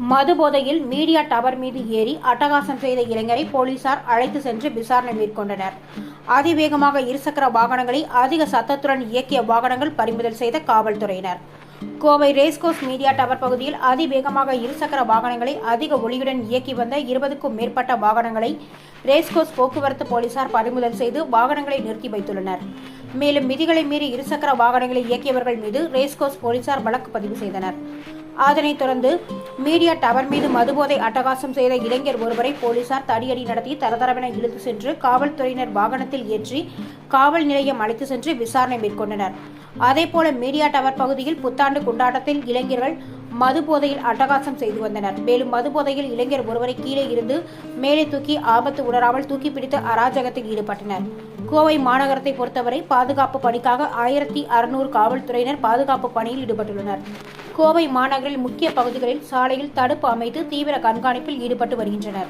மது போதையில் media tower மீது ஏறி அட்டகாசம் செய்த இளைஞரை போலீசார் அழைத்து சென்று விசாரணை மேற்கொண்டனர். அதிவேகமாக இருசக்கர வாகனங்களை அதிக சத்தத்துடன் இயக்கிய வாகனங்கள் பறிமுதல் செய்த காவல்துறையினர். கோவை ரேஸ்கோர்ஸ் மீடியா டவர் பகுதியில் அதிவேகமாக இருசக்கர வாகனங்களை அதிக ஒளியுடன் இயக்கி வந்த 20க்கும் மேற்பட்ட வாகனங்களை ரேஸ்கோர்ஸ் போக்குவரத்து போலீசார் பறிமுதல் செய்து வாகனங்களை நிறுத்தி வைத்துள்ளனர். மேலும் விதிகளை மீறி இருசக்கர வாகனங்களை இயக்கியவர்கள் மீது ரேஸ்கோர்ஸ் போலீசார் வழக்கு பதிவு செய்தனர். அதனைத் தொடர்ந்து மீடியா டவர் மீது மதுபோதை அட்டகாசம் செய்த இளைஞர் ஒருவரை போலீசார் தடியடி நடத்தி தரதரவென இழுத்து சென்று காவல்துறையினர் வாகனத்தில் ஏற்றி காவல் நிலையம் அழைத்து சென்று விசாரணை மேற்கொண்டனர். அதேபோல மீடியா டவர் பகுதியில் புத்தாண்டு கொண்டாட்டத்தில் இளைஞர்கள் மதுபோதையில் அட்டகாசம் செய்து வந்தனர். மேலும் மதுபோதையில் இளைஞர் ஒருவரை கீழே இருந்து மேலே தூக்கி ஆபத்து உணராமல் தூக்கி பிடித்து அராஜகத்தில் ஈடுபட்டனர். கோவை மாநகரத்தை பொறுத்தவரை பாதுகாப்பு பணிக்காக 1600 காவல்துறையினர் பாதுகாப்பு பணியில் ஈடுபட்டுள்ளனர். கோவை மாநகரில் முக்கிய பகுதிகளில் சாலையில் தடுப்பு அமைத்து தீவிர கண்காணிப்பில் ஈடுபட்டு வருகின்றனர்.